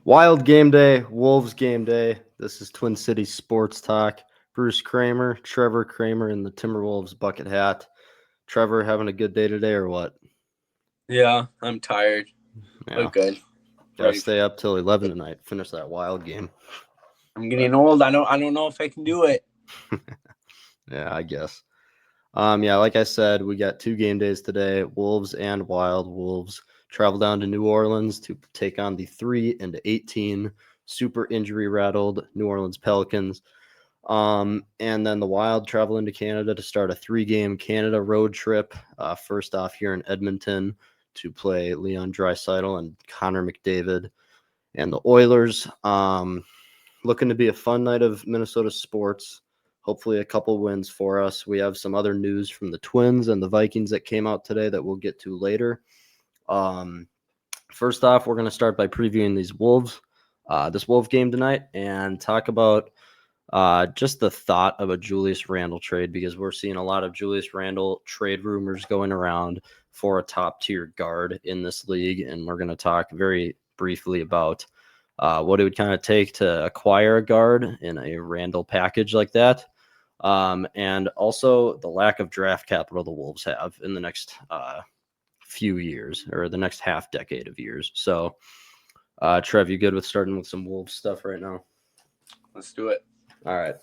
Wild game day, Wolves game day. This is Twin Cities Sports Talk. Bruce Kramer, Trevor Kramer in the Timberwolves bucket hat. Trevor, having a good day today or what? Yeah, I'm tired, but good. Gotta Ready. stay up till 11 tonight. Finish that Wild game. I'm getting old. I don't know if I can do it. Yeah, I guess. Like I said, we got two game days today, Wolves and Wild. Wolves travel down to New Orleans to take on the 3-18 super injury rattled New Orleans Pelicans. And then the Wild travel into Canada to start a 3-game Canada road trip. First off here in Edmonton to play Leon Draisaitl and Connor McDavid and the Oilers. Looking to be a fun night of Minnesota sports. Hopefully a couple wins for us. We have some other news from the Twins and the Vikings that came out today that we'll get to later. First off, we're going to start by previewing this Wolf game tonight and talk about just the thought of a Julius Randle trade, because we're seeing a lot of Julius Randle trade rumors going around for a top tier guard in this league. And we're going to talk very briefly about what it would kind of take to acquire a guard in a Randle package like that. And also the lack of draft capital the Wolves have in the next few years, or the next half decade of years. So, Trev, you good with starting with some Wolves stuff right now? Let's do it. All right.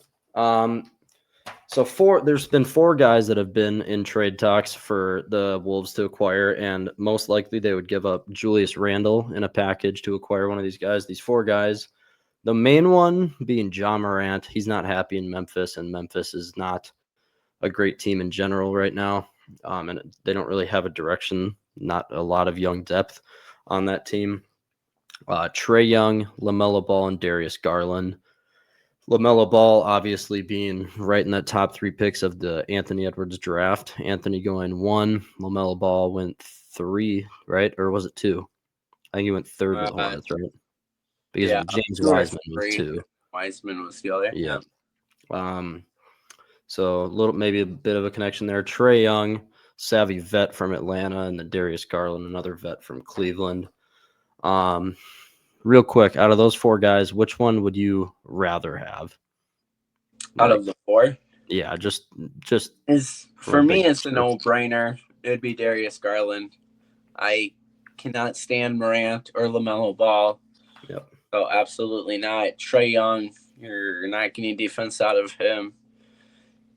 There's been four guys that have been in trade talks for the Wolves to acquire, and most likely they would give up Julius Randle in a package to acquire one of these guys. These four guys, the main one being Ja Morant. He's not happy in Memphis, and Memphis is not a great team in general right now. And they don't really have a direction, not a lot of young depth on that team. Trae Young, LaMelo Ball, and Darius Garland. LaMelo Ball obviously being right in that top three picks of the Anthony Edwards draft. Anthony going 1, LaMelo Ball went 3, right? Or was it 2? I think he went third with the Hornets, right? Because James Wiseman was 2. Wiseman was the other. Yeah. So maybe a bit of a connection there. Trae Young, savvy vet from Atlanta, and then Darius Garland, another vet from Cleveland. Real quick, out of those four guys, which one would you rather have? Out of the four? Yeah, just for me, it's a no-brainer. It'd be Darius Garland. I cannot stand Morant or LaMelo Ball. Yep. So absolutely not. Trae Young, you're not getting defense out of him.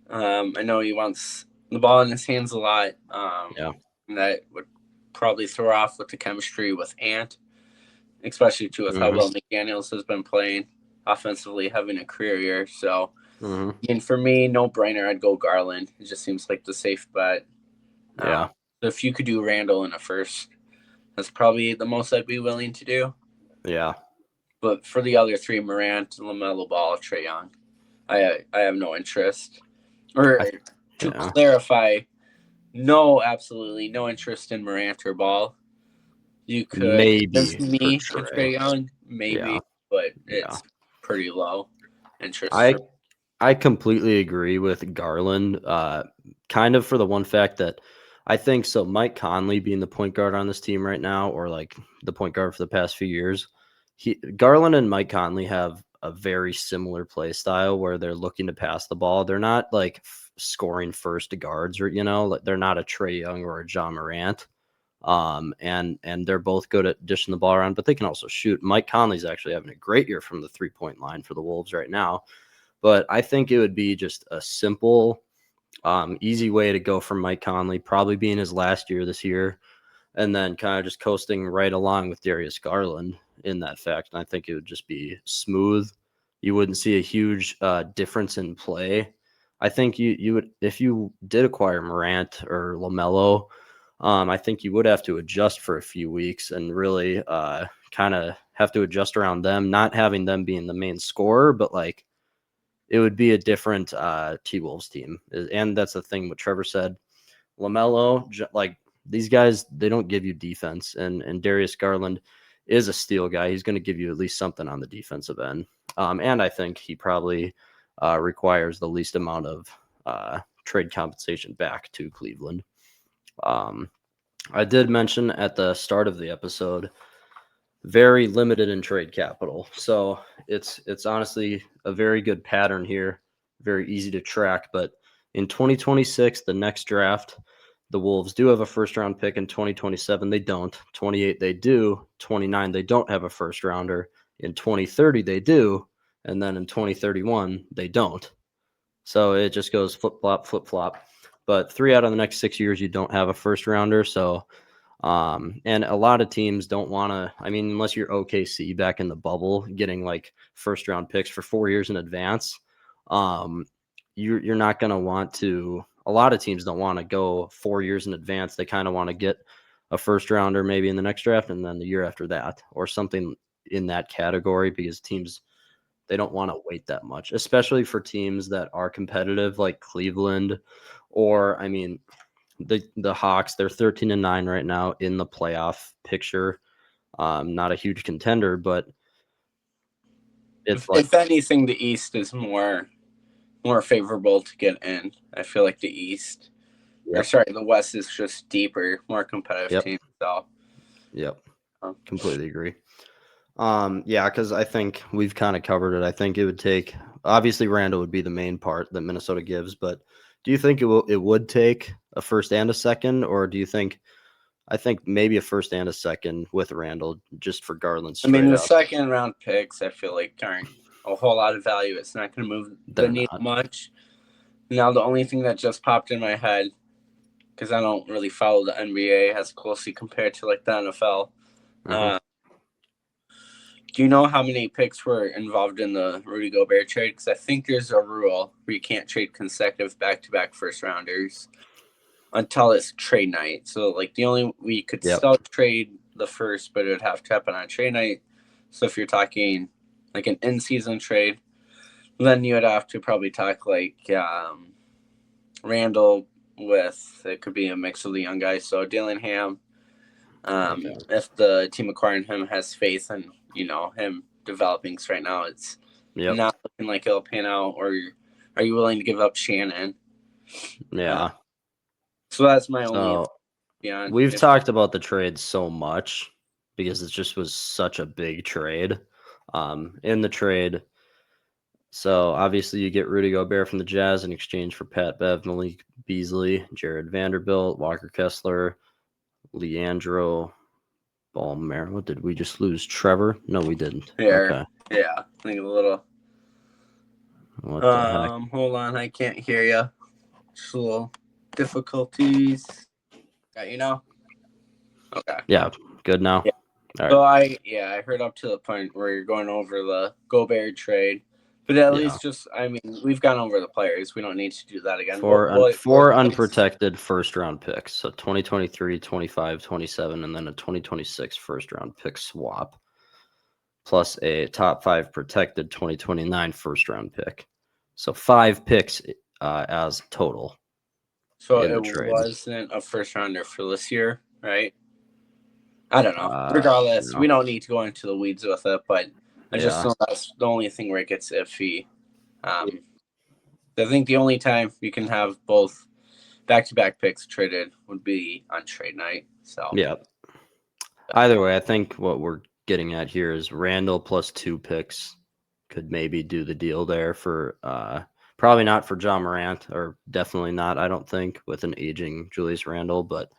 I know he wants the ball in his hands a lot. And that would probably throw off with the chemistry with Ant, especially too with how well McDaniels has been playing offensively, having a career year. So, and for me, no brainer, I'd go Garland. It just seems like the safe bet. So if you could do Randall in a first, that's probably the most I'd be willing to do. Yeah. But for the other three, Morant, LaMelo Ball, Trae Young, I have no interest. Or to clarify, absolutely no interest in Morant or Ball. You could maybe me for Trae Young, maybe, but it's pretty low interest. I completely agree with Garland, kind of for the one fact that I think so. Mike Conley being the point guard on this team right now, or like the point guard for the past few years, Garland and Mike Conley have a very similar play style where they're looking to pass the ball. They're not like scoring first guards, or they're not a Trae Young or a Ja Morant. And they're both good at dishing the ball around, but they can also shoot. Mike Conley's actually having a great year from the 3-point line for the Wolves right now. But I think it would be just a simple, easy way to go from Mike Conley, probably being his last year this year, and then kind of just coasting right along with Darius Garland in that fact. And I think it would just be smooth. You wouldn't see a huge difference in play. I think you would, if you did acquire Morant or LaMelo, I think you would have to adjust for a few weeks and really kind of have to adjust around them, not having them being the main scorer, but like it would be a different T-Wolves team. And that's the thing what Trevor said. LaMelo, like these guys, they don't give you defense. And Darius Garland is a steal guy. He's going to give you at least something on the defensive end. And I think he probably requires the least amount of trade compensation back to Cleveland. I did mention at the start of the episode very limited in trade capital. So it's honestly a very good pattern here, very easy to track. But in 2026, the next draft, the Wolves do have a first round pick. In 2027, they don't. 28, they do. 29, they don't have a first rounder. In 2030, they do. And then in 2031, they don't. So it just goes flip flop, flip flop. But 3 out of the next 6 years, you don't have a first rounder. So and a lot of teams don't want to, I mean, unless you're OKC back in the bubble, getting like first round picks for 4 years in advance, you're not going to want to, a lot of teams don't want to go 4 years in advance. They kind of want to get a first rounder maybe in the next draft and then the year after that or something in that category because teams, they don't want to wait that much, especially for teams that are competitive like Cleveland or, I mean, the Hawks, they're 13-9 right now in the playoff picture. Not a huge contender, but if anything, the East is more favorable to get in. I feel like the East, or sorry, the West is just deeper, more competitive team. So, completely agree. Yeah, because I think we've kind of covered it. I think it would take, obviously Randall would be the main part that Minnesota gives, but do you think it would take a first and a second, or do you think, I think maybe a first and a second with Randall just for Garland? I mean, the second round picks, I feel like aren't a whole lot of value. It's not going to move the needle much. Now, the only thing that just popped in my head, because I don't really follow the NBA as closely compared to like the NFL. Do you know how many picks were involved in the Rudy Gobert trade? Because I think there's a rule where you can't trade consecutive back-to-back first rounders until it's trade night. So, like, we could still trade the first, but it would have to happen on trade night. So, if you're talking like an in-season trade, then you would have to probably talk like Randall with, it could be a mix of the young guys. So, Dillingham, if the team acquiring him has faith in, him developing, because right now it's not looking like it'll pan out, or are you willing to give up Shannon? Yeah. So that's my only. We've talked about the trade so much because it just was such a big trade. In the trade, so obviously you get Rudy Gobert from the Jazz in exchange for Pat Bev, Malik Beasley, Jared Vanderbilt, Walker Kessler, Leandro Ballmer. What did we just lose? Trevor? No, we didn't. Okay. Yeah, I think a little. What the heck? Hold on, I can't hear you. Just a little difficulties. Got you now? Okay. Yeah, good now. Yeah. So I heard up to the point where you're going over the Gobert trade. But at least we've gone over the players. We don't need to do that again. Four unprotected first-round picks. So 2023, 25, 27, and then a 2026 first-round pick swap. Plus a top 5 protected 2029 first-round pick. So 5 picks as total. So it wasn't a first-rounder for this year, right? I don't know. Regardless, we don't need to go into the weeds with it, but I just know that's the only thing where it gets iffy. I think the only time you can have both back-to-back picks traded would be on trade night. So either way, I think what we're getting at here is Randall plus 2 picks could maybe do the deal there for probably not for John Morant, or definitely not, I don't think, with an aging Julius Randle, but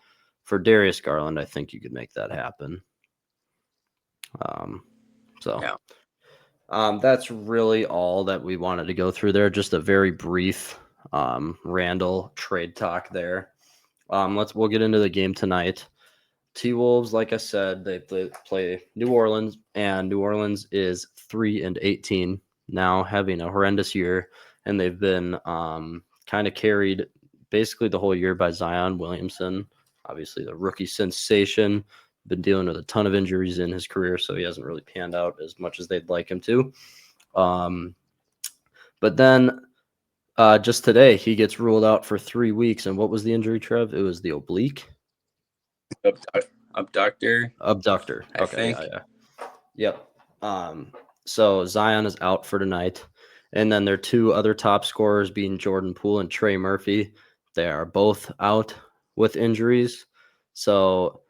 for Darius Garland, I think you could make that happen. That's really all that we wanted to go through there. Just a very brief Randall trade talk there. We'll get into the game tonight. T-Wolves, like I said, they play New Orleans, and New Orleans is 3-18 now, having a horrendous year, and they've been kind of carried basically the whole year by Zion Williamson, obviously the rookie sensation. Been dealing with a ton of injuries in his career, so he hasn't really panned out as much as they'd like him to. But then just today, he gets ruled out for 3 weeks. And what was the injury, Trev? It was the oblique? Abductor. Okay. I think. Yep. So Zion is out for tonight. And then their 2 other top scorers being Jordan Poole and Trey Murphy. They are both out with injuries. So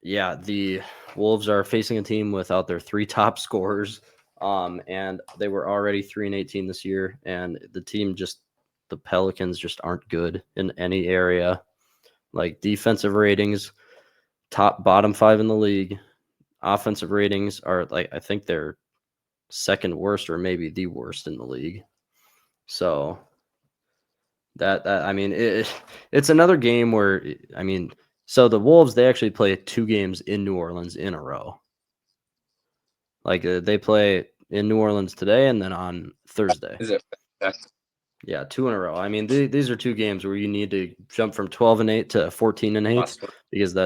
Yeah, the Wolves are facing a team without their 3 top scorers, and they were already 3-18 this year, and the Pelicans just aren't good in any area. Like defensive ratings, bottom 5 in the league. Offensive ratings are I think they're second worst or maybe the worst in the league. So that I mean, it's another game where so the Wolves, they actually play 2 games in New Orleans in a row. Like they play in New Orleans today and then on Thursday. Is it? Yeah, 2 in a row. I mean, these are 2 games where you need to jump from 12-8 to 14-8 because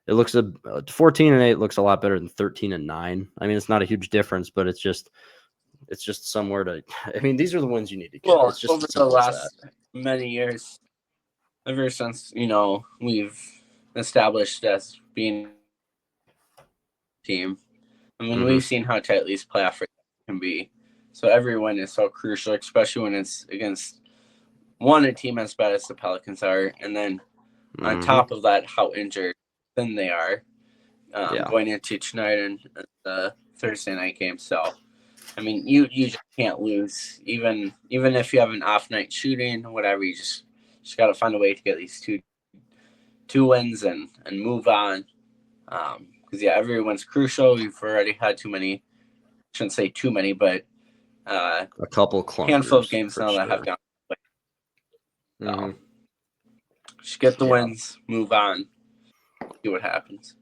it looks 14-8 looks a lot better than 13-9. I mean, it's not a huge difference, but it's just somewhere to. I mean, these are the ones you need to get. Well, it's just over the last many years, ever since we've established as being a team. I mean, we've seen how tight these playoff races can be. So every win is so crucial, especially when it's against a team as bad as the Pelicans are, and then on top of that, how injured then they are going into tonight and the Thursday night game. So, I mean, you just can't lose, even if you have an off night shooting or whatever. You just got to find a way to get these two wins and move on. Because everyone's crucial. We've already had too many. Shouldn't say too many, but a couple handful of games now that have gone. So, just get the wins, move on, see what happens.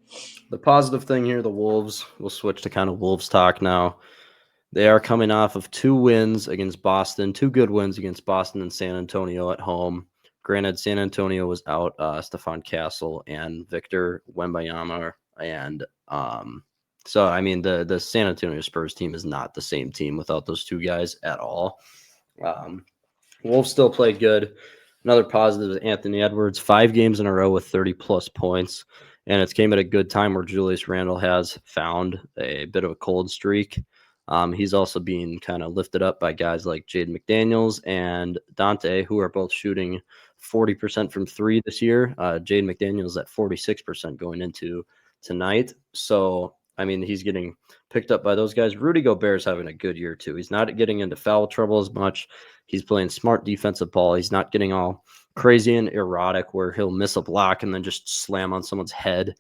The positive thing here, the Wolves. We'll switch to kind of Wolves talk now. They are coming off of 2 wins against Boston, 2 good wins against Boston and San Antonio at home. Granted, San Antonio was out Stephon Castle and Victor Wembanyama, and so I mean the San Antonio Spurs team is not the same team without those 2 guys at all. Wolves still played good. Another positive is Anthony Edwards, 5 games in a row with 30-plus points, and it's came at a good time where Julius Randle has found a bit of a cold streak. He's also being kind of lifted up by guys like Jaden McDaniels and Dante, who are both shooting 40% from 3 this year. Jaden McDaniels at 46% going into tonight. So, I mean, he's getting picked up by those guys. Rudy Gobert's having a good year, too. He's not getting into foul trouble as much. He's playing smart defensive ball. He's not getting all crazy and erotic where he'll miss a block and then just slam on someone's head.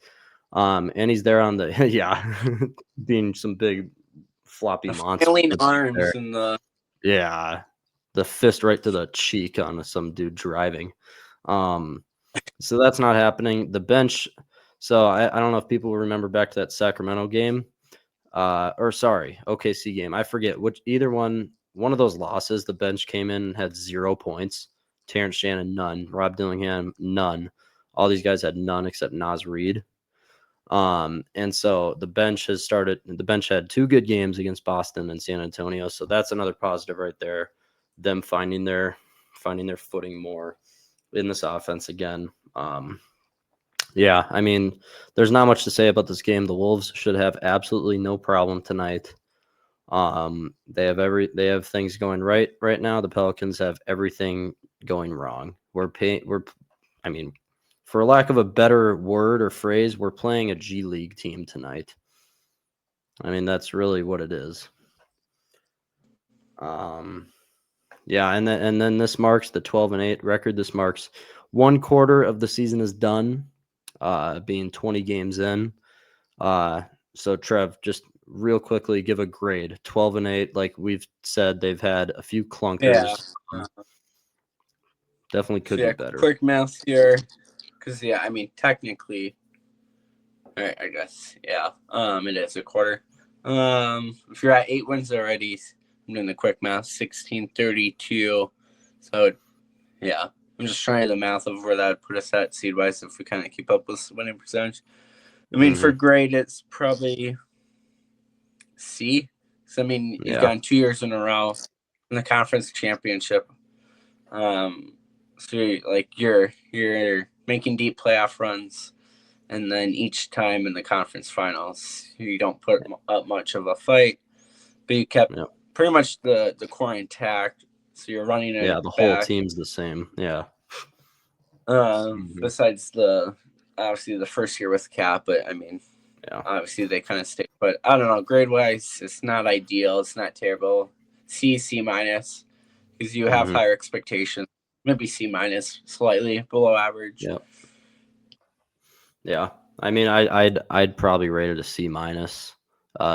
And he's there on the, being some big floppy monster. Arms and the fist right to the cheek on some dude driving. So that's not happening. The bench. So I don't know if people remember back to that Sacramento game, OKC game. I forget which one of those losses. The bench came in and had 0 points. Terrence Shannon, none. Rob Dillingham, none. All these guys had none except Naz Reid. And so the bench had 2 good games against Boston and San Antonio. So that's another positive right there. Them finding their footing more in this offense again. Yeah, I mean, there's not much to say about this game. The Wolves should have absolutely no problem tonight. They have things going right now. The Pelicans have everything going wrong. For lack of a better word or phrase, we're playing a G League team tonight. I mean, that's really what it is. Yeah, and then this marks the 12-8 record. This marks 1 quarter of the season is done, being 20 games in. So Trev, just real quickly, give a grade. 12-8, like we've said, they've had a few clunkers. Yeah. Definitely could be better. Quick math here, because I mean, technically, I guess, it is a quarter. If you're at 8 wins already, I'm doing the quick math, 16-32. So, yeah, I'm just trying to do the math of where that would put us at seed-wise if we kind of keep up with winning percentage. I mean, for grade, it's probably C. So, I mean, you've gone 2 years in a row in the conference championship. So, you're making deep playoff runs. And then each time in the conference finals, you don't put up much of a fight, but you kept pretty much the core intact. So you're running it. Yeah, the whole team's the same. Yeah. Besides the obviously the first year with Cap, but I mean, obviously they kind of stick. But I don't know, grade wise, it's not ideal. It's not terrible. C minus, because you have higher expectations. Maybe C minus, slightly below average. Yep. Yeah. I mean, I'd probably rate it a C minus,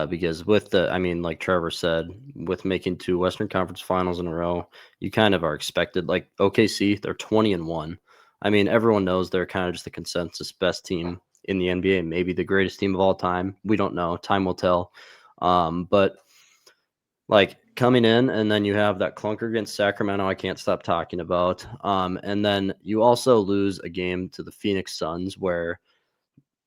because with like Trevor said, with making 2 Western Conference Finals in a row, you kind of are expected. Like OKC, they're 20-1. I mean, everyone knows they're kind of just the consensus best team in the NBA, maybe the greatest team of all time. We don't know. Time will tell. But like coming in, and then you have that clunker against Sacramento I can't stop talking about. And then you also lose a game to the Phoenix Suns where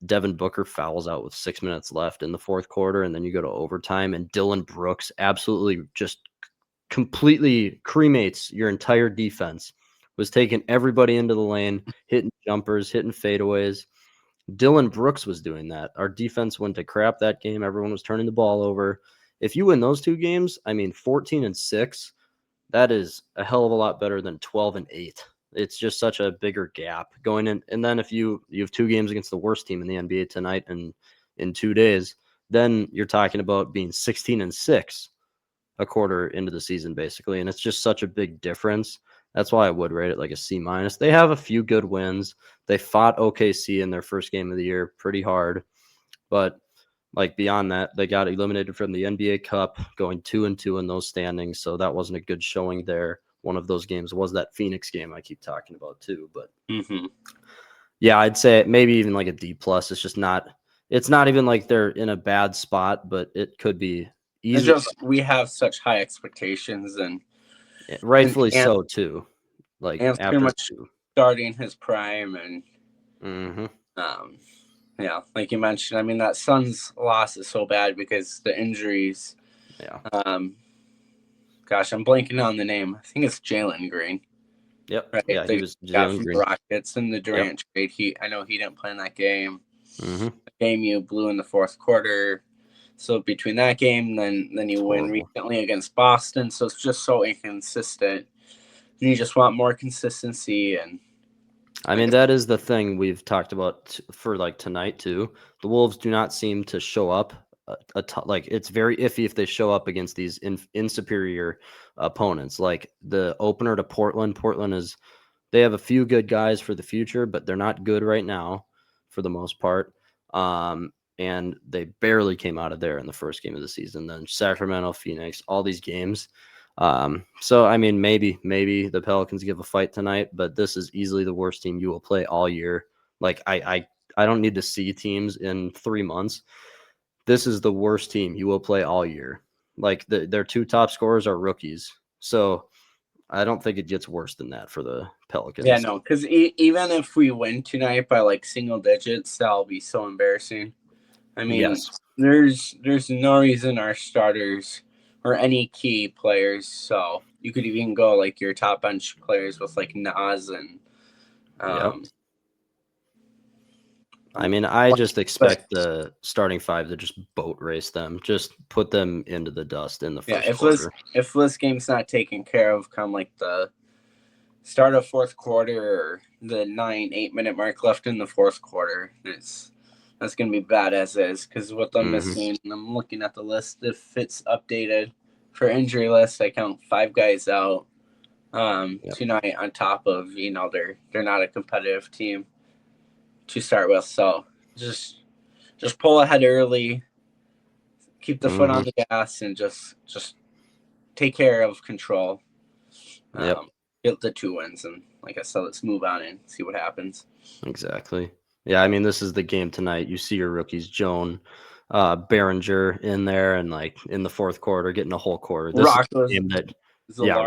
Devin Booker fouls out with 6 minutes left in the fourth quarter, and then you go to overtime, and Dylan Brooks absolutely just completely cremates your entire defense, was taking everybody into the lane, hitting jumpers, hitting fadeaways. Dylan Brooks was doing that. Our defense went to crap that game. Everyone was turning the ball over. If you win those 2 games, I mean, 14-6, that is a hell of a lot better than 12-8. It's just such a bigger gap going in. And then if you have 2 games against the worst team in the NBA tonight and in 2 days, then you're talking about being 16-6 a quarter into the season, basically. And it's just such a big difference. That's why I would rate it like a C minus. They have a few good wins. They fought OKC in their first game of the year pretty hard, but like beyond that, they got eliminated from the NBA Cup, going 2-2 in those standings. So that wasn't a good showing there. One of those games was that Phoenix game I keep talking about too. But yeah, I'd say maybe even like a D plus. It's just not. It's not even like they're in a bad spot, but it could be easy. It's just we have such high expectations, and rightfully so too. Like after pretty much starting his prime, and yeah, like you mentioned, I mean that Suns loss is so bad because the injuries. Yeah. Gosh, I'm blanking on the name. I think it's Jalen Green. Yep. Right. Yeah, he was Jalen Green. The Rockets in the Durant trade. I know he didn't play in that game. The game you blew in the fourth quarter. So between that game, then you win recently against Boston. So it's just so inconsistent. You just want more consistency. And I mean, that is the thing we've talked about for like tonight too. The Wolves do not seem to show up. Like it's very iffy if they show up against these inferior opponents. Like the opener to Portland. They have a few good guys for the future, but they're not good right now for the most part. And they barely came out of there in the first game of the season. Then Sacramento, Phoenix, all these games. So I mean, maybe the Pelicans give a fight tonight, but this is easily the worst team you will play all year. Like I don't need to see teams in 3 months. This is the worst team you will play all year. Like their 2 top scorers are rookies. So I don't think it gets worse than that for the Pelicans. Yeah, no, because even if we win tonight by like single digits, that'll be so embarrassing. I mean, there's no reason our starters or any key players. So you could even go like your top bench players with like Nas and. I mean, I just expect the starting 5 to just boat race them, just put them into the dust in the first quarter. If this game's not taken care of come like the start of fourth quarter or the 9-8 minute mark left in the fourth quarter, that's going to be bad as is, because what I'm missing, I'm looking at the list, if it's updated for injury list, I count 5 guys out tonight on top of, they're not a competitive team to start with. So just pull ahead early, keep the foot on the gas, and just take care of control. Get the 2 wins, and like I said, let's move on and see what happens. Exactly. Yeah, I mean, this is the game tonight. You see your rookies, Joan, Behringer in there, and like in the fourth quarter, getting a whole quarter. This Rocco's is a game that,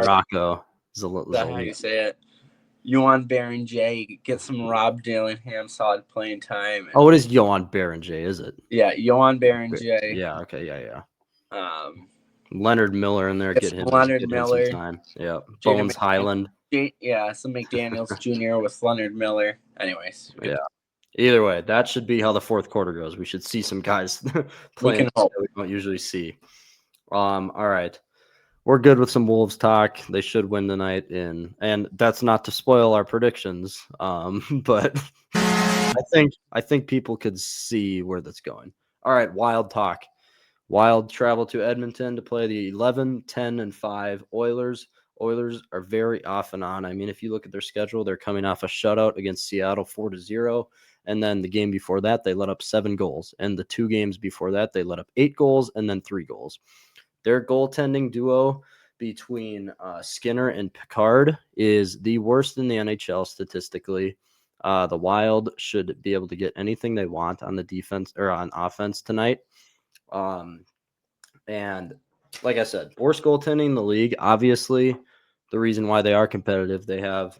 Rocco. That's how you say it. Johan Behringer, get some Rob Dillingham solid playing time. And, what is Johan Behringer, is it? Yeah, Johan Behringer. Yeah, okay, yeah. Leonard Miller in there, get him some time. Yeah, Bones Highland. Yeah, some McDaniels Jr. with Leonard Miller. Anyways. Yeah. Either way, that should be how the fourth quarter goes. We should see some guys playing that we don't usually see. All right. We're good with some Wolves talk. They should win tonight, and that's not to spoil our predictions. But I think people could see where that's going. All right, Wild talk. Wild travel to Edmonton to play the 11, 10, and 5 Oilers. Oilers are very off and on. I mean, if you look at their schedule, they're coming off a shutout against Seattle 4-0. And then the game before that, they let up 7 goals. And the 2 games before that, they let up 8 goals and then 3 goals. Their goaltending duo between Skinner and Picard is the worst in the NHL statistically. The Wild should be able to get anything they want on the defense or on offense tonight. And like I said, worst goaltending in the league. Obviously, the reason why they are competitive, they have,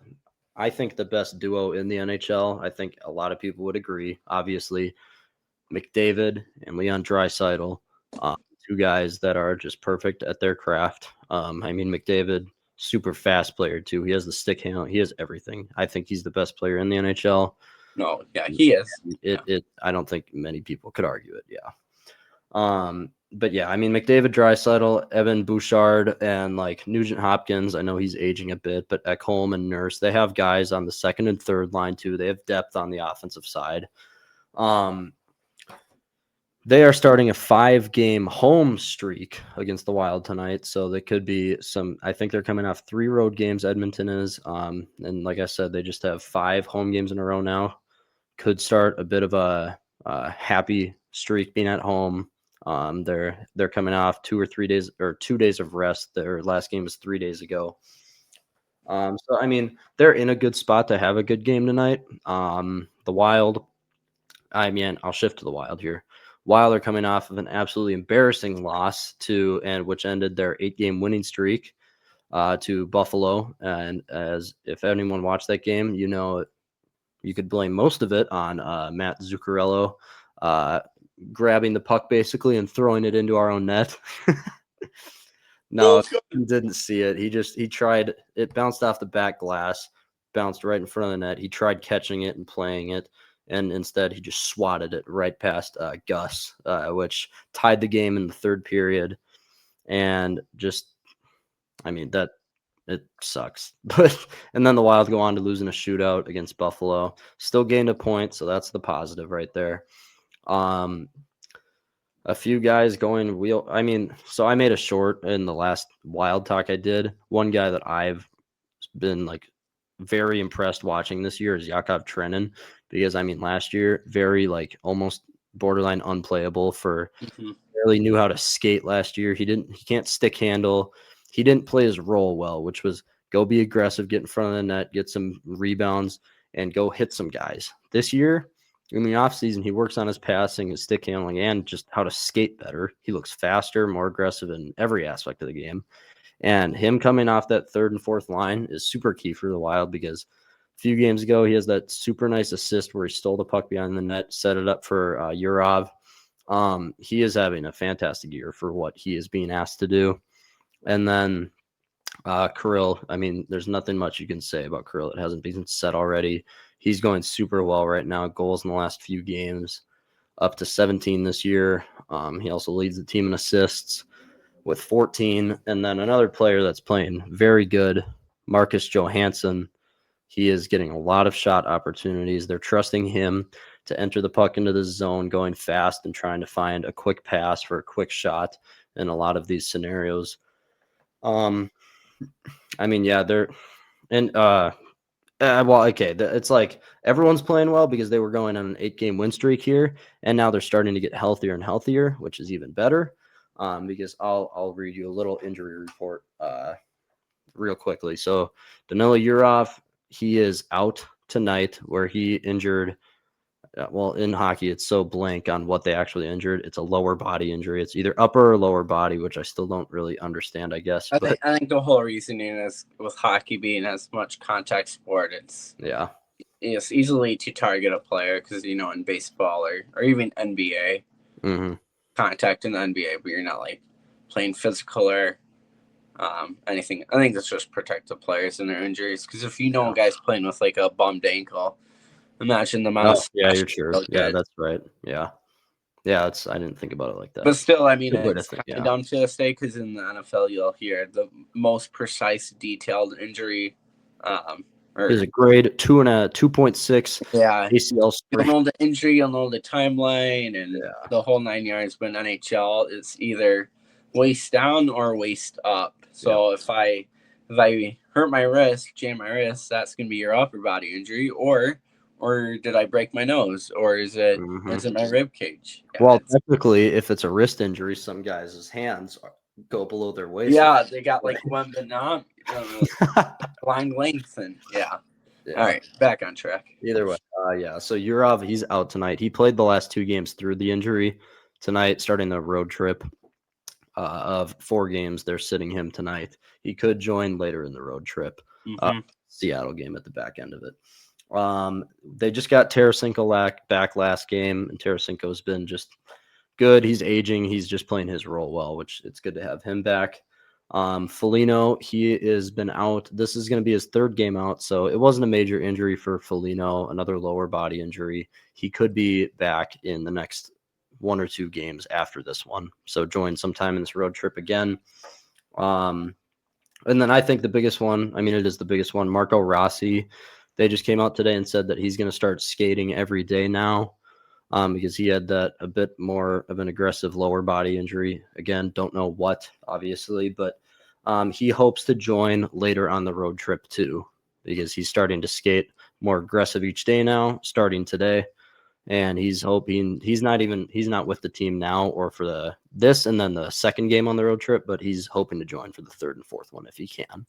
I think, the best duo in the NHL. I think a lot of people would agree. Obviously, McDavid and Leon Draisaitl, 2 guys that are just perfect at their craft. I mean, McDavid, super fast player too. He has the stick handle. He has everything. I think he's the best player in the NHL. No, yeah, he is. I don't think many people could argue it. Yeah. But yeah, I mean, McDavid, Draisaitl, Evan Bouchard, and like Nugent Hopkins. I know he's aging a bit, but Ekholm and Nurse, they have guys on the second and third line too. They have depth on the offensive side. They are starting a 5-game home streak against the Wild tonight, so there could be some. I think they're coming off 3 road games. Edmonton is, and like I said, they just have 5 home games in a row now. Could start a bit of a happy streak being at home. They're coming off 2 or 3 days or 2 days of rest. Their last game was 3 days ago. So I mean, they're in a good spot to have a good game tonight. The Wild. I mean, I'll shift to the Wild here. Wild are coming off of an absolutely embarrassing loss which ended their 8-game winning streak to Buffalo. And as if anyone watched that game, you know you could blame most of it on Matt Zuccarello grabbing the puck basically and throwing it into our own net. No, he didn't see it. He tried. It bounced off the back glass, bounced right in front of the net. He tried catching it and playing it. And instead, he just swatted it right past Gus, which tied the game in the third period. And just, I mean, it sucks. And then the Wild go on to lose in a shootout against Buffalo. Still gained a point, so that's the positive right there. A few guys going wheel. I mean, so I made a short in the last Wild Talk I did. One guy that I've been like very impressed watching this year is Yakov Trenin, because I mean last year very like almost borderline unplayable for barely knew how to skate last year. He can't stick handle. He didn't play his role well, which was go be aggressive, get in front of the net, get some rebounds, and go hit some guys. This year in the offseason, he works on his passing, his stick handling, and just how to skate better. He looks faster, more aggressive in every aspect of the game. And him coming off that third and fourth line is super key for the Wild, because a few games ago, he has that super nice assist where he stole the puck behind the net, set it up for Urov. He is having a fantastic year for what he is being asked to do. And then Kirill, I mean, there's nothing much you can say about Kirill that hasn't been said already. He's going super well right now. Goals in the last few games, up to 17 this year. He also leads the team in assists with 14. And then another player that's playing very good, Marcus Johansson. He is getting a lot of shot opportunities. They're trusting him to enter the puck into the zone, going fast and trying to find a quick pass for a quick shot in a lot of these scenarios. I mean, yeah, they're and well, okay, it's like everyone's playing well because they were going on an 8-game win streak here, and now they're starting to get healthier and healthier, which is even better. Because I'll read you a little injury report real quickly. So Danilo Urov, he is out tonight where he injured. Well, in hockey, it's so blank on what they actually injured. It's a lower body injury. It's either upper or lower body, which I still don't really understand, I guess. I think the whole reasoning is with hockey being as much contact sport, it's easily to target a player because, you know, in baseball or even NBA, contact in the NBA, but you're not like playing physical or anything. I think it's just protect the players and their injuries, because if you know a guy's playing with like a bummed ankle, imagine the amount of you're true. Yeah, that's right. Yeah, I didn't think about it like that. But still, I mean, it's kind of down to this day, because in the NFL you'll hear the most precise, detailed injury or Or is a grade 2.6 yeah, ACL you'll sprain. know the injury, you'll know the timeline, and Yeah. the whole 9 yards. But in NHL, it's either waist down or waist up. So if I hurt my wrist, jam my wrist, that's gonna be your upper body injury, or did I break my nose, or is it my rib cage? Yeah, Well, technically, if it's a wrist injury, some guys' hands go below their waist. Yeah, they got like one banana line length, and yeah. All right, back on track. Either way, yeah. So Yurov, he's out tonight. He played the last 2 games through the injury. Tonight, starting the road trip of 4 games, they're sitting him tonight. He could join later in the road trip. Seattle game at the back end of it. They just got Tarasenko back last game, and Tarasenko's been just good. He's aging. He's just playing his role well, which it's good to have him back. Foligno, he has been out. This is going to be his 3rd game out, so it wasn't a major injury for Foligno, another lower body injury. He could be back in the next 1 or 2 games after this one, so join sometime in this road trip again. And then I think the biggest one, I mean, it is the biggest one, Marco Rossi. They just came out today and said that he's going to start skating every day now. Because he had that a bit more of an aggressive lower body injury. Again, don't know what, obviously, but he hopes to join later on the road trip too, because he's starting to skate more aggressive each day now, starting today. And he's hoping he's not with the team now or for this and then the 2nd game on the road trip, but he's hoping to join for the 3rd and 4th one if he can.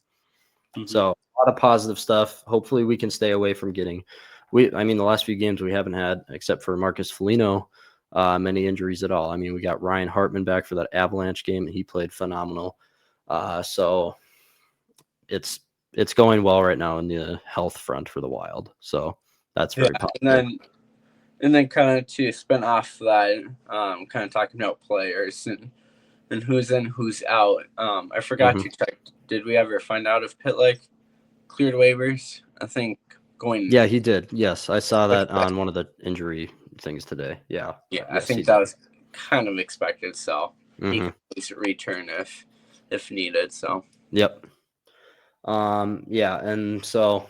So a lot of positive stuff. Hopefully we can stay away from getting the last few games we haven't had, except for Marcus Foligno, many injuries at all. I mean, we got Ryan Hartman back for that Avalanche game, and he played phenomenal. So it's going well right now in the health front for the Wild. So that's very positive. And then kind of to spin off that, kind of talking about players and who's in, who's out. I forgot to check. Did we ever find out if Pitlick cleared waivers? I think going. Yeah, he did. Yes, I saw that on one of the injury things today. Yeah. Yeah, I think that was kind of expected. So he can at least return if needed. So. Yep. Yeah, and so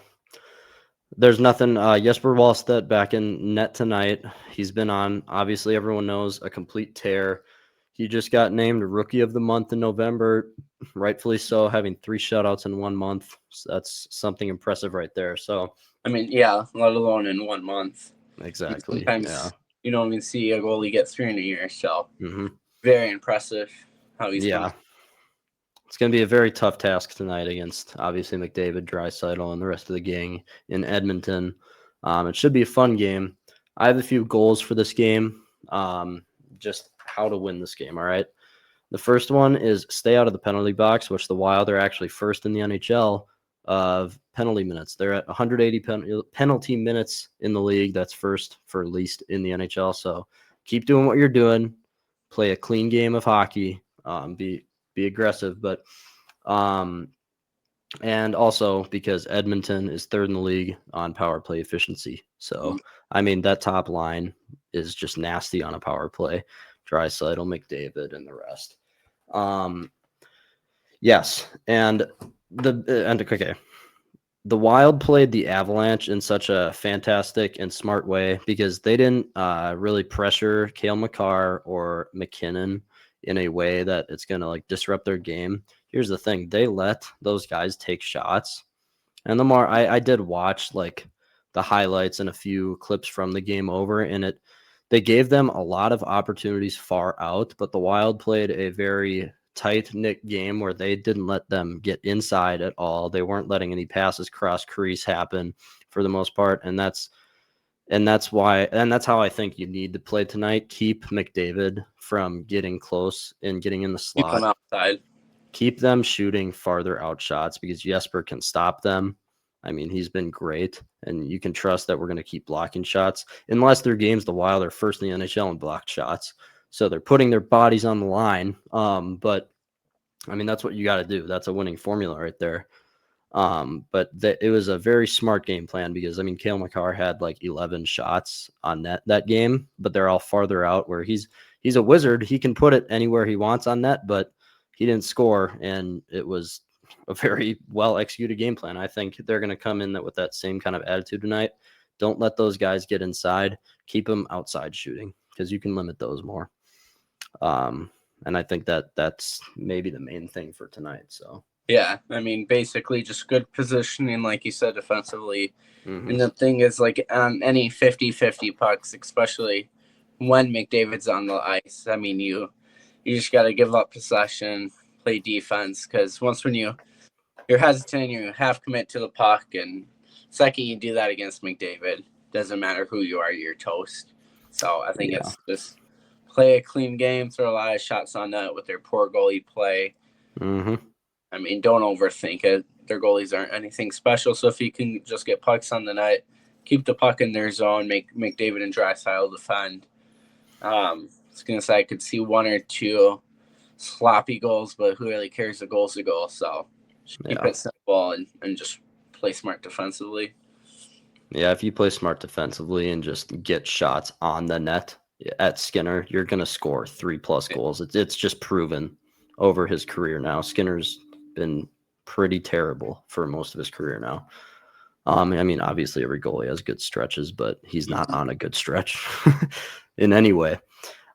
there's nothing. Jesper Wallstedt back in net tonight. He's been on. Obviously, everyone knows a complete tear. He just got named Rookie of the Month in November, rightfully so, having 3 shutouts in 1 month. So that's something impressive right there. So, I mean, yeah, let alone in 1 month. Exactly. Sometimes you don't even see a goalie get 3 in a year. So, very impressive how he's done. It's going to be a very tough task tonight against, obviously, McDavid, Draisaitl, and the rest of the gang in Edmonton. It should be a fun game. I have a few goals for this game. Just how to win this game, all right? The first one is stay out of the penalty box, which the Wild are actually first in the NHL of penalty minutes. They're at 180 penalty minutes in the league. That's first for least in the NHL. So keep doing what you're doing. Play a clean game of hockey. Be aggressive, but and also because Edmonton is 3rd in the league on power play efficiency. So I mean that top line is just nasty on a power play. Draisaitl, McDavid, and the rest. Yes, and okay. The Wild played the Avalanche in such a fantastic and smart way because they didn't really pressure Cale Makar or McKinnon in a way that it's going to like disrupt their game. Here's the thing. They let those guys take shots. And the more I did watch like the highlights and a few clips from the game over, and they gave them a lot of opportunities far out, but the Wild played a very tight-knit game where they didn't let them get inside at all. They weren't letting any passes cross crease happen for the most part, and that's how I think you need to play tonight. Keep McDavid from getting close and getting in the slot. Keep them outside. Keep them shooting farther out shots because Jesper can stop them. I mean, he's been great, and you can trust that we're going to keep blocking shots. In last 3 games, the Wild are first in the NHL in blocked shots, so they're putting their bodies on the line. But I mean, that's what you got to do. That's a winning formula right there. But it was a very smart game plan because I mean, Cale Makar had like 11 shots on net that game, but they're all farther out. Where he's a wizard, he can put it anywhere he wants on net, but he didn't score, and it was a very well executed game plan. I think they're going to come in with that same kind of attitude tonight. Don't let those guys get inside. Keep them outside shooting because you can limit those more. And I think that's maybe the main thing for tonight. So yeah, I mean, basically just good positioning, like you said, defensively. Mm-hmm. And the thing is, like on any 50-50 pucks, especially when McDavid's on the ice, I mean, you just got to give up possession, play defense, because when you're hesitant, you half commit to the puck, and second you do that against McDavid, doesn't matter who you are, you're toast. So I think it's just play a clean game, throw a lot of shots on net with their poor goalie play. Mm-hmm. I mean, don't overthink it. Their goalies aren't anything special, so if you can just get pucks on the net, keep the puck in their zone, make McDavid and Draisaitl defend. I was going to say I could see one or two sloppy goals, but who really cares? The goal's a goal, so keep it simple and just play smart defensively. Yeah, if you play smart defensively and just get shots on the net at Skinner, you're going to score 3+ goals. It's just proven over his career now. Skinner's been pretty terrible for most of his career now. I mean, obviously every goalie has good stretches, but he's not on a good stretch in any way.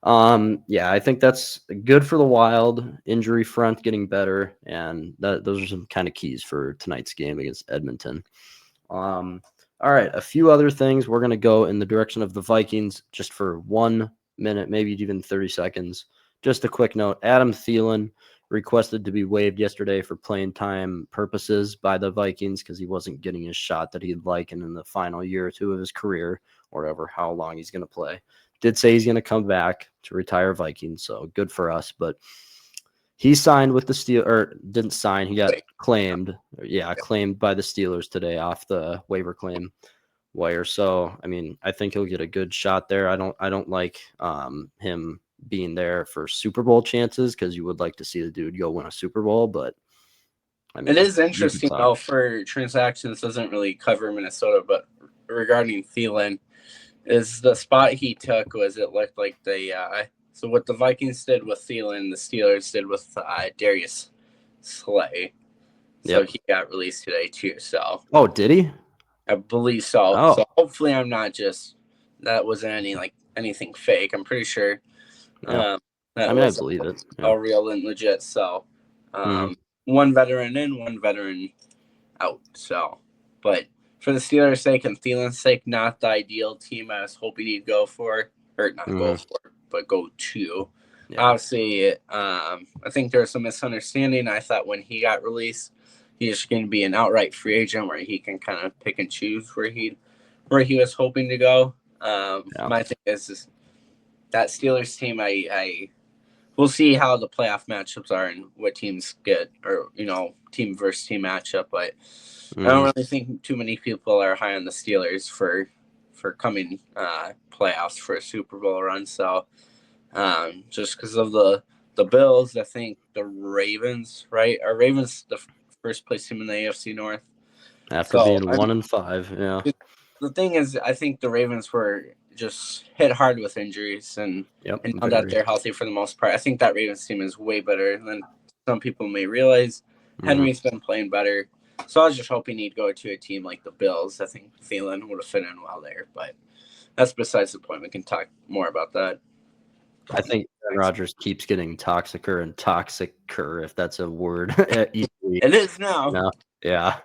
Yeah, I think that's good for the Wild. Injury front getting better, and those are some kind of keys for tonight's game against Edmonton. All right, a few other things. We're going to go in the direction of the Vikings just for 1 minute, maybe even 30 seconds. Just a quick note, Adam Thielen requested to be waived yesterday for playing time purposes by the Vikings because he wasn't getting his shot that he'd like in the final year or two of his career, or whatever, how long he's going to play. Did say he's going to come back to retire Vikings, so good for us. But he signed with the Steelers, or didn't sign. He got claimed. Yeah, claimed by the Steelers today off the waiver claim wire. So, I mean, I think he'll get a good shot there. I don't like him being there for Super Bowl chances because you would like to see the dude go win a Super Bowl. But I mean, it is interesting though for transactions. Doesn't really cover Minnesota, but regarding Thielen, is the spot he took was it looked like so what the Vikings did with Thielen, the Steelers did with Darius Slay. So he got released today too. So did he? I believe so. Oh. So hopefully I'm not just that wasn't anything fake. I'm pretty sure. I believe it. All real and legit. So one veteran in, one veteran out. So, but for the Steelers' sake and Thielen's sake, not the ideal team I was hoping he'd go for, or not go for, but go to. Yeah. Obviously, I think there's some misunderstanding. I thought when he got released, he's going to be an outright free agent where he can kind of pick and choose where he was hoping to go. My thing is that Steelers team, we'll see how the playoff matchups are and what teams get, or team versus team matchup. But I don't really think too many people are high on the Steelers for coming playoffs for a Super Bowl run. So just because of the Bills, I think the Ravens, right? Are Ravens the first place team in the AFC North after being 1-5? Yeah. The thing is, I think the Ravens were just hit hard with injuries, and now that they're healthy for the most part, I think that Ravens team is way better than some people may realize. Henry's been playing better, so I was just hoping he'd go to a team like the Bills. I think Thielen would have fit in well there, but that's besides the point. We can talk more about that. I think Aaron Rodgers keeps getting toxicer and toxicer, if that's a word. It is now. No, yeah.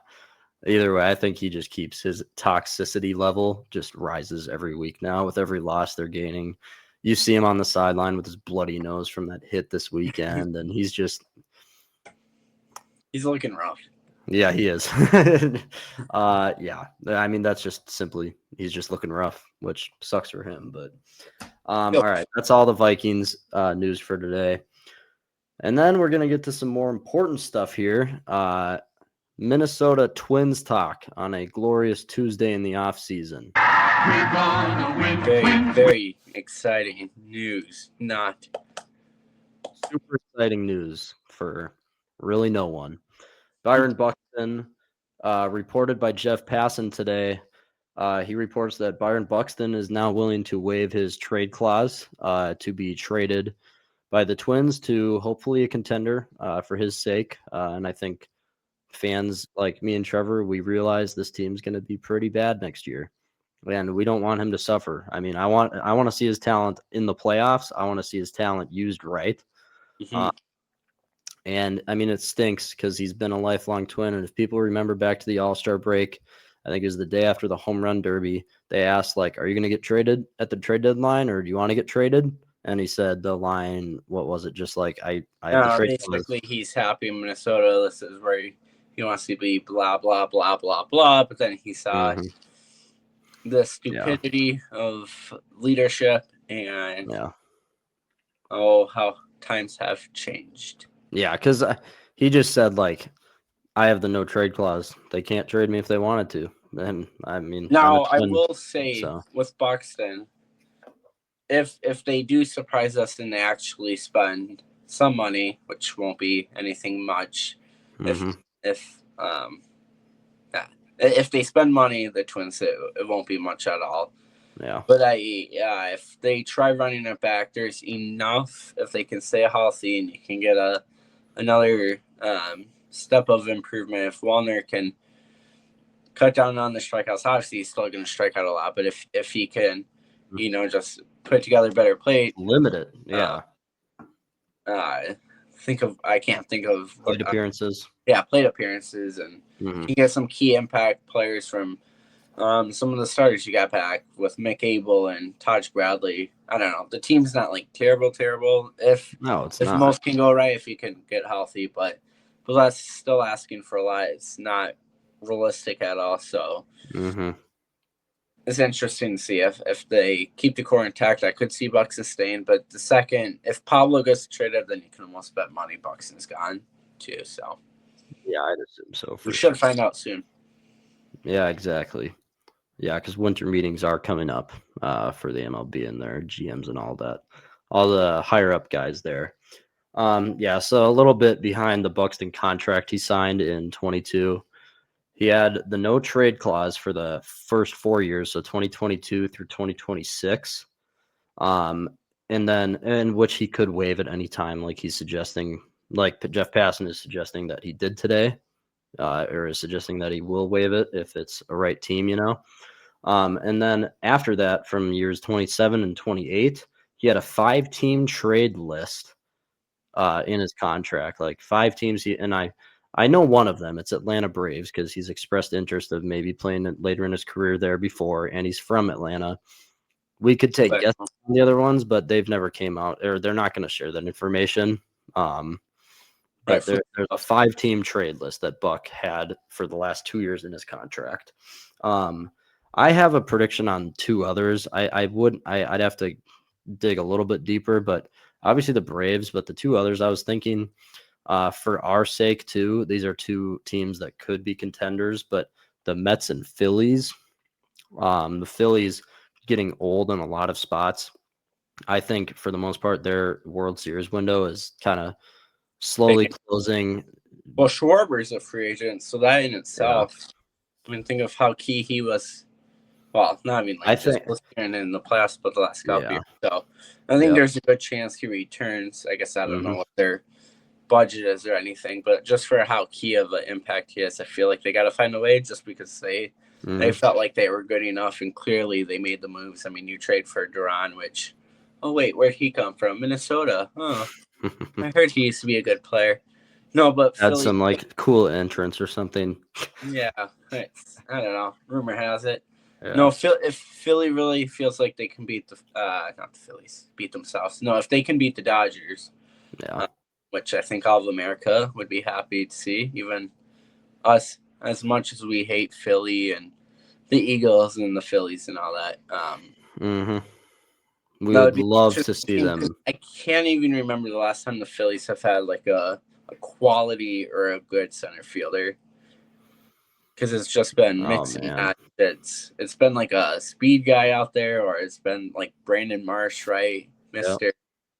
Either way, I think he just keeps his toxicity level just rises every week now. With every loss they're gaining, you see him on the sideline with his bloody nose from that hit this weekend, and he's looking rough. Yeah, he is. Yeah, I mean that's just simply he's just looking rough, which sucks for him. But all right, that's all the Vikings news for today, and then we're gonna get to some more important stuff here. Minnesota Twins talk on a glorious Tuesday in the off season. Very, very exciting news. Not super exciting news for really no one. Byron Buxton, reported by Jeff Passan today. He reports that Byron Buxton is now willing to waive his trade clause to be traded by the Twins to hopefully a contender for his sake. And I think fans like me and Trevor, we realize this team's going to be pretty bad next year, and we don't want him to suffer. I mean, I want to see his talent in the playoffs. I want to see his talent used right. Mm-hmm. And I mean, it stinks because he's been a lifelong Twin. And if people remember back to the All-Star break, I think it was the day after the home run derby, they asked, like, are you going to get traded at the trade deadline, or do you want to get traded? And he said the line, what was it? Just like, I have the trade clause. Basically, he's happy in Minnesota. This is where he wants to be, blah, blah, blah, blah, blah. But then he saw the stupidity of leadership and how times have changed. Yeah, because he just said, like, I have the no trade clause. They can't trade me if they wanted to. And I mean, now I will say with Buxton, if they do surprise us and they actually spend some money, which won't be anything much, if they spend money, the Twins, it won't be much at all. Yeah. But if they try running it back, there's enough. If they can stay healthy and you can get another step of improvement, if Wallner can cut down on the strikeouts, obviously he's still going to strike out a lot. But if he can, just put together better plate, limit it. Yeah. I can't think of plate appearances. Plate appearances, and you get some key impact players from some of the starters you got back with Mick Abel and Taj Bradley. I don't know. The team's not like terrible. If most can go right, if you can get healthy, but that's still asking for a lot. It's not realistic at all. So it's interesting to see if they keep the core intact. I could see Buxton staying, but the second if Pablo gets traded, then you can almost bet money Buxton's gone too. So yeah, I'd assume so. We should find out soon. Yeah, exactly. Yeah, because winter meetings are coming up for the MLB and their GMs and all that, all the higher up guys there. So a little bit behind the Buxton contract he signed in 22. He had the no trade clause for the first 4 years, so 2022 through 2026, and then in which he could waive at any time, like he's suggesting, like Jeff Passan is suggesting that he did today, or is suggesting that he will waive it if it's a right team, And then after that, from years 27 and 28, he had a 5-team trade list in his contract, like 5 teams. I know one of them. It's Atlanta Braves because he's expressed interest of maybe playing later in his career there before, and he's from Atlanta. We could take guesses on the other ones, but they've never came out, or they're not going to share that information. But there's a 5-team trade list that Buck had for the last 2 years in his contract. I have a prediction on 2 others. I'd have to dig a little bit deeper, but obviously the Braves, but the 2 others I was thinking, for our sake too, these are 2 teams that could be contenders, but the Mets and Phillies, the Phillies getting old in a lot of spots. I think for the most part, their World Series window is kind of slowly closing. Well, Schwarber's a free agent, so that in itself, I mean, think of how key he was. Well, not even like just in the playoffs, but the last couple years. So I think there's a good chance he returns. I guess I don't know what their budget is or anything, but just for how key of an impact he is, I feel like they got to find a way, just because they felt like they were good enough, and clearly they made the moves. I mean, you trade for Duran, which, oh wait, where'd he come from? Minnesota. Oh, I heard he used to be a good player. No, but had some like cool entrance or something. Yeah, I don't know. Rumor has it. Yeah. No, if Philly really feels like they can beat not the Phillies, beat themselves. No, if they can beat the Dodgers, which I think all of America would be happy to see, even us, as much as we hate Philly and the Eagles and the Phillies and all that. We would love to see them. I can't even remember the last time the Phillies have had like a quality or a good center fielder. Because it's just been mixing that. It's been like a speed guy out there, or it's been like Brandon Marsh, right? Mr.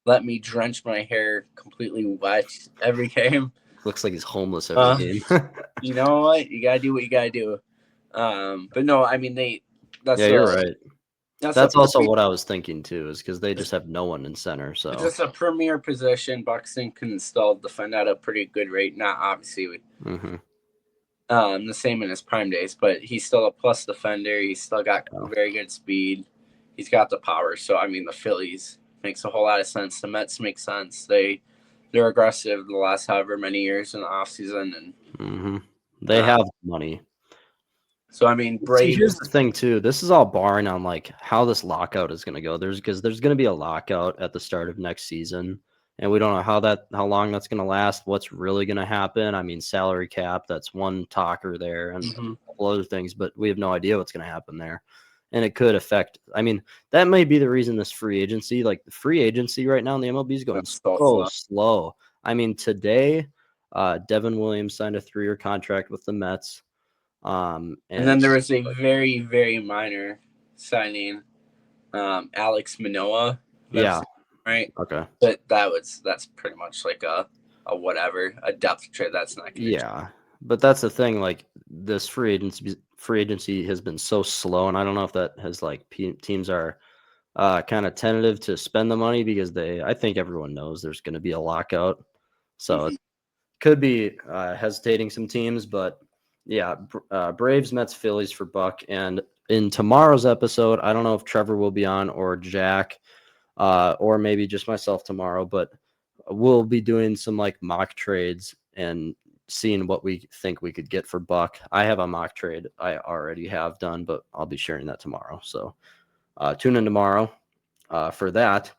Let me drench my hair completely wet every game. Looks like he's homeless every game. You know what? You gotta do what you gotta do. But no, I mean you're right. That's also what I was thinking too, is because they just have no one in center. So it's just a premier position. Buxton can still defend at a pretty good rate. Not obviously. The same in his prime days, but he's still a plus defender. He's still got very good speed. He's got the power. So I mean, the Phillies makes a whole lot of sense. The Mets make sense. They're aggressive the last however many years in the offseason, and they have money. So I mean, See, here's the thing too. This is all barring on like how this lockout is going to go. There's going to be a lockout at the start of next season, and we don't know how long that's going to last. What's really going to happen? I mean, salary cap. That's one talker there, and a couple other things, but we have no idea what's going to happen there, and it could affect. I mean, that may be the reason this free agency, like the free agency right now in the MLB, is going so slow. I mean, today, Devin Williams signed a 3-year contract with the Mets. And then there was a very, very minor signing, Alex Manoah. Yeah. Right. Okay. But that's pretty much like a whatever, a depth trade. That's not gonna change. But that's the thing. Like this free agency has been so slow, and I don't know if that has like teams are kind of tentative to spend the money because I think everyone knows there's going to be a lockout, so it could be hesitating some teams, but. Yeah, Braves, Mets, Phillies for Buck. And in tomorrow's episode, I don't know if Trevor will be on or Jack or maybe just myself tomorrow, but we'll be doing some like mock trades and seeing what we think we could get for Buck. I have a mock trade I already have done, but I'll be sharing that tomorrow. So tune in tomorrow for that.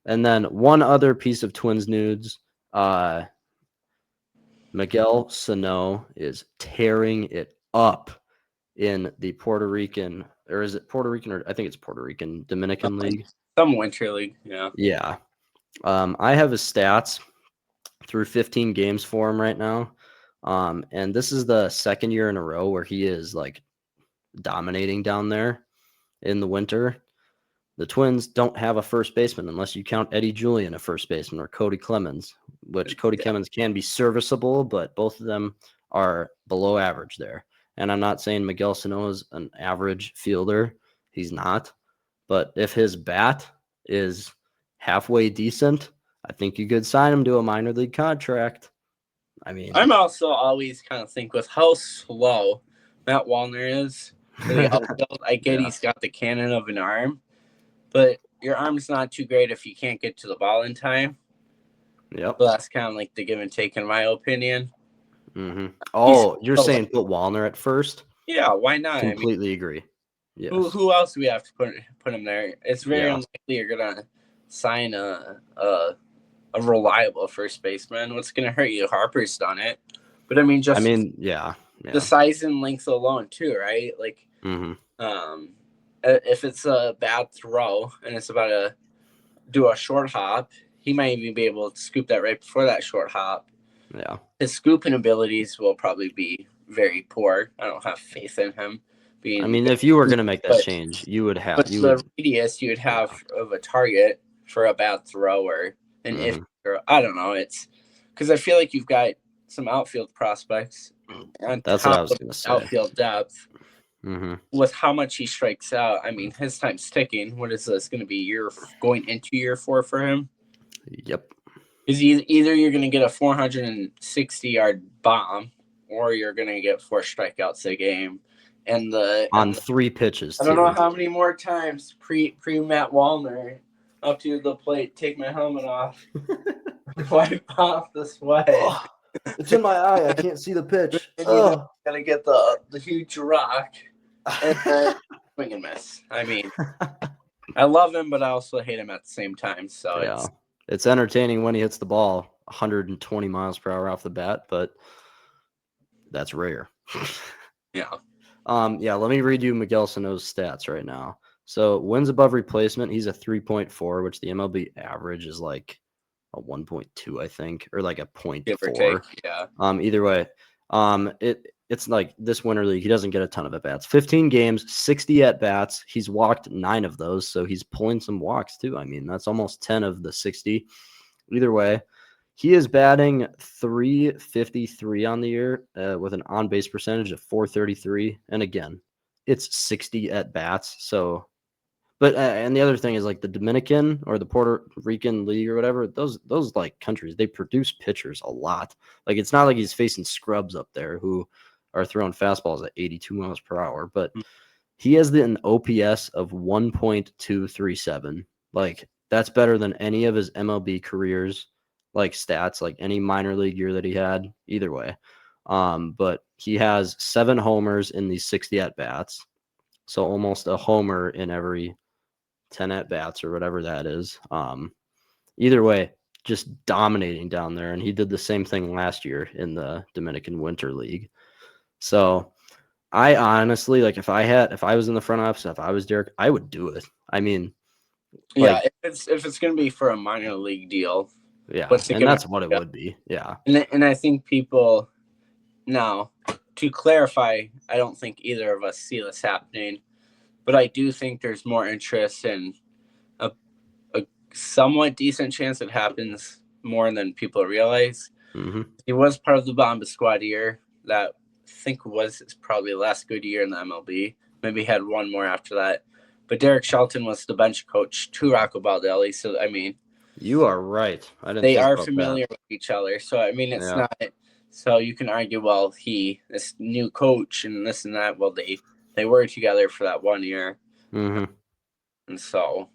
And then one other piece of Twins news. Miguel Sano is tearing it up in the Puerto Rican, or is it Puerto Rican, or I think it's Puerto Rican Dominican League. Some winter league, yeah. Yeah. I have his stats through 15 games for him right now. And this is the second year in a row where he is like dominating down there in the winter. The Twins don't have a first baseman unless you count Eddie Julian a first baseman or Cody Clemens, which Cody Clemens can be serviceable, but both of them are below average there. And I'm not saying Miguel Sano is an average fielder. He's not. But if his bat is halfway decent, I think you could sign him to a minor league contract. I mean, I'm also always kind of think with how slow Matt Wallner is for the outfield. I get he's got the cannon of an arm. But your arm's not too great if you can't get to the ball in time. Yep. So that's kind of like the give and take in my opinion. Oh, you're saying put Wallner at first? Yeah, why not? Completely agree. Yes. Who else do we have to put him there? It's very unlikely you're gonna sign a reliable first baseman. What's gonna hurt you? Harper's done it. But I mean the size and length alone too, right? Like if it's a bad throw and it's about to do a short hop, he might even be able to scoop that right before that short hop. Yeah. His scooping abilities will probably be very poor. I don't have faith in him being. I mean, if you were going to make that change, you would have. Radius you would have of a target for a bad thrower. And if I don't know, it's because I feel like you've got some outfield prospects. That's what I was going to say. Outfield depth. With how much he strikes out, I mean, his time's ticking. What is this going to be? Going into year 4 for him? Yep. Is either you're going to get a 460-yard bomb, or you're going to get 4 strikeouts a game, and 3 pitches. I don't know how many more times pre Matt Wallner up to the plate, take my helmet off, wipe off the sweat. Oh, it's in my eye. I can't see the pitch. Gotta get the huge rock. And then swing and miss. I mean, I love him, but I also hate him at the same time. So it's entertaining when he hits the ball 120 miles per hour off the bat, but that's rare. Yeah. Let me read you Miguel Sano's stats right now. So wins above replacement, he's a 3.4, which the MLB average is like a 1.2, I think, or like a 0.4. Yeah. Either way, it's like this winter league, he doesn't get a ton of at-bats. 15 games, 60 at-bats. He's walked 9 of those, so he's pulling some walks too. I mean, that's almost 10 of the 60. Either way, he is batting .353 on the year with an on-base percentage of .433. And again, it's 60 at-bats. So, but and the other thing is like the Dominican or the Puerto Rican league or whatever, those like countries, they produce pitchers a lot. Like it's not like he's facing scrubs up there who are throwing fastballs at 82 miles per hour, but he has an OPS of 1.237. Like, that's better than any of his MLB careers, like stats, like any minor league year that he had, either way. But he has 7 homers in these 60 at-bats, so almost a homer in every 10 at-bats or whatever that is. Either way, just dominating down there, and he did the same thing last year in the Dominican Winter League. So I honestly, like, if I was in the front office, if I was Derek, I would do it. I mean, yeah, if it's going to be for a minor league deal, yeah, and that's what it would be. Yeah, and I think people now, to clarify, I don't think either of us see this happening, but I do think there's more interest in a somewhat decent chance it happens more than people realize. Mm-hmm. He was part of the Bomba squad year. That I think was probably the last good year in the MLB. Maybe had one more after that. But Derek Shelton was the bench coach to Rocco Baldelli. So, I mean, you are right. I didn't. They think are about familiar that. with each other. So, I mean, it's not. So you can argue, well, this new coach and this and that. Well, they were together for that 1 year. Mm-hmm. And so,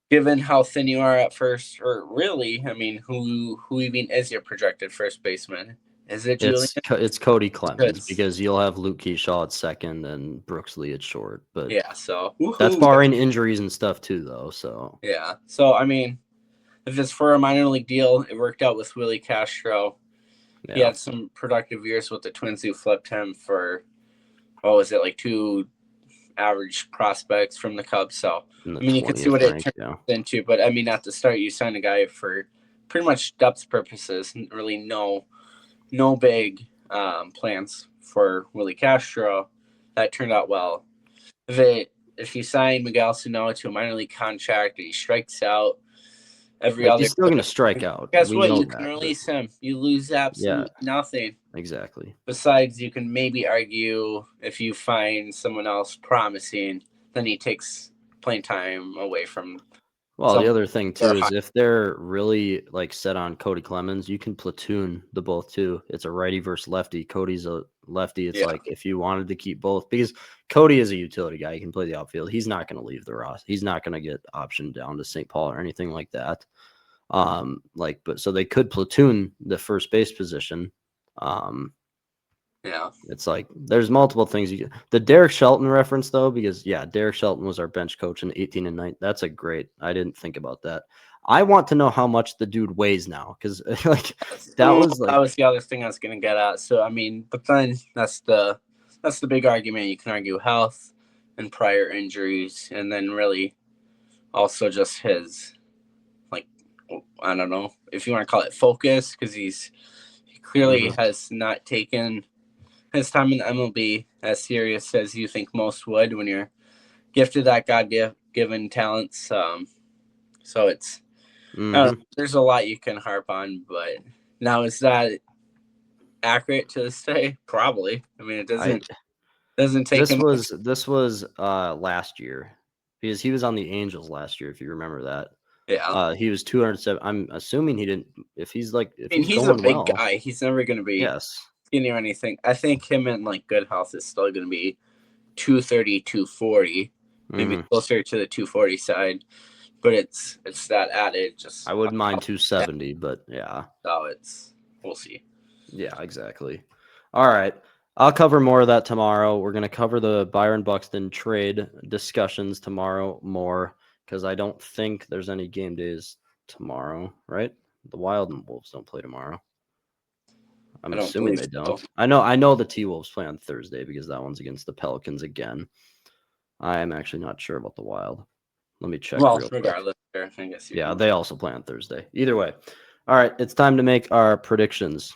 given how thin you are at first, or really, I mean, who even is your projected first baseman? Is it Julian? It's Cody Clemens, because you'll have Luke Keyshaw at second and Brooks Lee at short. But yeah, so that's barring injuries and stuff too, though. So yeah, so I mean, if it's for a minor league deal, it worked out with Willie Castro. Yeah. He had some productive years with the Twins who flipped him for, what was it, like 2 average prospects from the Cubs. So, I mean, you could see what it turned into. But, I mean, at the start, you signed a guy for pretty much depth purposes, really no big plans for Willie Castro. That turned out well. If you sign Miguel Sano to a minor league contract and he strikes out every other, he's still going to strike out. Guess what? You can release him. You lose absolutely nothing. Exactly. Besides, you can maybe argue if you find someone else promising, then he takes playing time away from. Well, the other thing too is if they're really like set on Cody Clemens, you can platoon the both too. It's a righty versus lefty. Cody's a lefty. It's like if you wanted to keep both, because Cody is a utility guy. He can play the outfield. He's not going to leave the roster. He's not going to get optioned down to St. Paul or anything like that. But so they could platoon the first base position. Yeah, it's like there's multiple things the Derek Shelton reference though, because Derek Shelton was our bench coach in 18 and 19. That's I didn't think about that. I want to know how much the dude weighs now, because like that was the other thing I was gonna get at. So I mean, but then that's the big argument. You can argue health and prior injuries, and then really also just his, like, I don't know if you want to call it focus, because he clearly has not taken his time in the MLB as serious as you think most would when you're gifted that God-given talents. So it's there's a lot you can harp on, but now is that accurate to this day? Probably. I mean, it doesn't take. This was last year, because he was on the Angels last year, if you remember that. Yeah. He was 207. I'm assuming he didn't. If he's he's a big guy. He's never going to be skinny or anything. I think him in like good health is still going to be 230, 240, maybe closer to the 240 side. But it's that added. Just I wouldn't mind 270, but yeah. So we'll see. Yeah, exactly. All right. I'll cover more of that tomorrow. We're going to cover the Byron Buxton trade discussions tomorrow more, because I don't think there's any game days tomorrow, right? The Wild and Wolves don't play tomorrow. I'm assuming they don't. So. I know the T-Wolves play on Thursday, because that one's against the Pelicans again. I am actually not sure about the Wild. Let me check. Well, regardless, I guess they also play on Thursday. Either way. All right, it's time to make our predictions.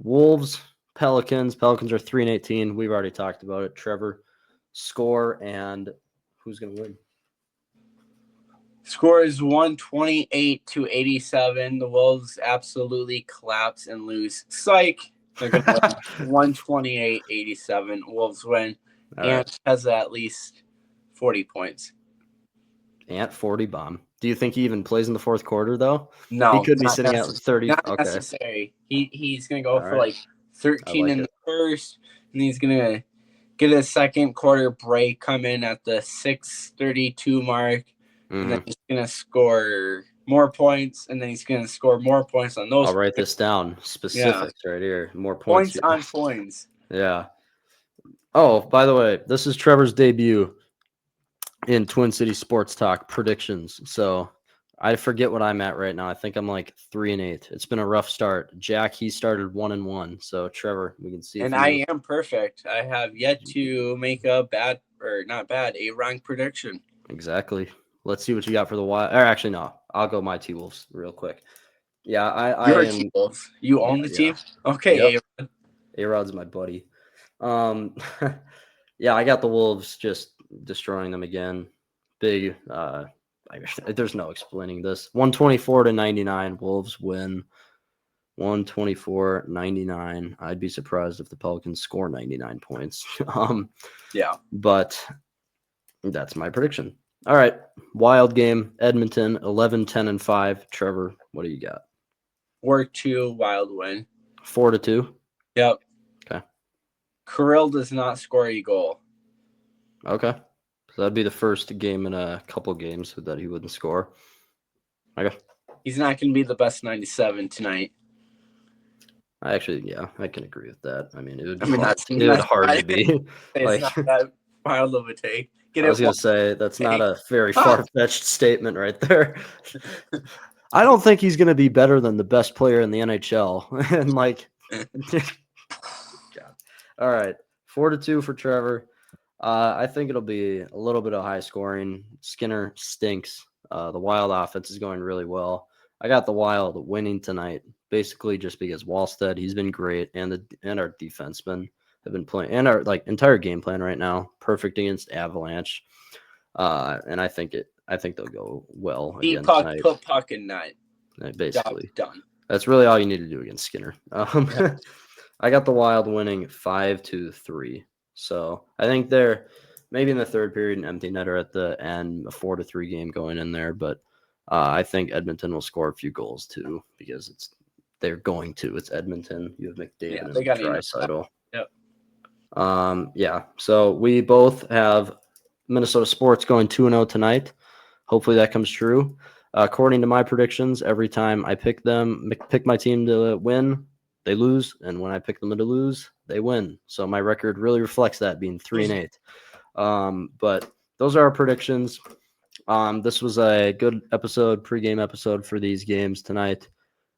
Wolves, Pelicans. Pelicans are 3-18. We've already talked about it. Trevor, score, and who's going to win? Score is 128-87. The Wolves absolutely collapse and lose. Psych. They're going to win 128-87. Wolves win. Ant has at least 40 points. Ant 40 bomb. Do you think he even plays in the fourth quarter, though? No. He could be sitting at 30. Not necessary. He's going to go for like 13 in the first, and he's going to get a second quarter break, come in at the 6:32 mark, and then he's going to score more points, and then he's going to score more points on those. I'll write this down. Specifics right here. More points on points. Yeah. Oh, by the way, this is Trevor's debut in Twin City Sports Talk predictions. So I forget what I'm at right now. I think I'm like 3-8. It's been a rough start. Jack, he started 1-1. So Trevor, we can see. And I am perfect. I have yet to make a a wrong prediction. Exactly. Let's see what you got for the Wild. Or actually, no. I'll go my T-Wolves real quick. Yeah, Your T-Wolves. You own the team? Okay. Yep. A-Rod's my buddy. Yeah, I got the Wolves just destroying them again. Big. There's no explaining this. 124-99. Wolves win. 124-99. I'd be surprised if the Pelicans score 99 points. Yeah. But that's my prediction. All right. Wild game. Edmonton 11-10-5. Trevor, what do you got? 4-2 Wild win. 4-2. Yep. Okay. Kirill does not score a goal. Okay. So that'd be the first game in a couple games that he wouldn't score. Okay. He's not going to be the best 97 tonight. I can agree with that. I mean, it would be hard to be. It's not that wild of a take. I was going to say, that's not a very far-fetched statement right there. I don't think he's going to be better than the best player in the NHL. And God. All right. 4-2 for Trevor. I think it'll be a little bit of high scoring. Skinner stinks. The Wild offense is going really well. I got the Wild winning tonight, basically just because Wallstead, he's been great, and our defensemen have been playing, and our entire game plan right now, perfect against Avalanche. And I think they'll go well again tonight. Put puck in net. Basically, done. That's really all you need to do against Skinner. I got the Wild winning 5-3. So I think they're maybe in the third period an empty netter at the end, a 4-3 game going in there. But I think Edmonton will score a few goals too, because they're going to. It's Edmonton. You have McDavid and Draisaitl. Yep. Yeah. So we both have Minnesota Sports going 2-0 tonight. Hopefully that comes true. According to my predictions, every time I pick my team to win, they lose, and when I pick them to lose, they win. So my record really reflects that, being 3-8. But those are our predictions. This was a good episode, pregame episode for these games tonight.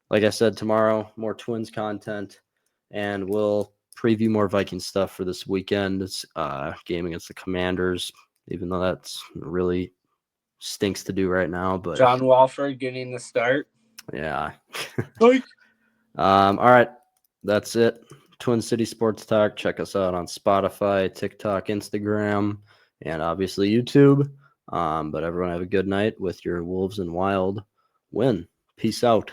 Like I said, tomorrow, more Twins content, and we'll preview more Viking stuff for this weekend. It's game against the Commanders, even though that's really stinks to do right now. But John Walford getting the start. Yeah. All right. That's it. Twin City Sports Talk. Check us out on Spotify, TikTok, Instagram, and obviously YouTube. But everyone have a good night with your Wolves and Wild win. Peace out.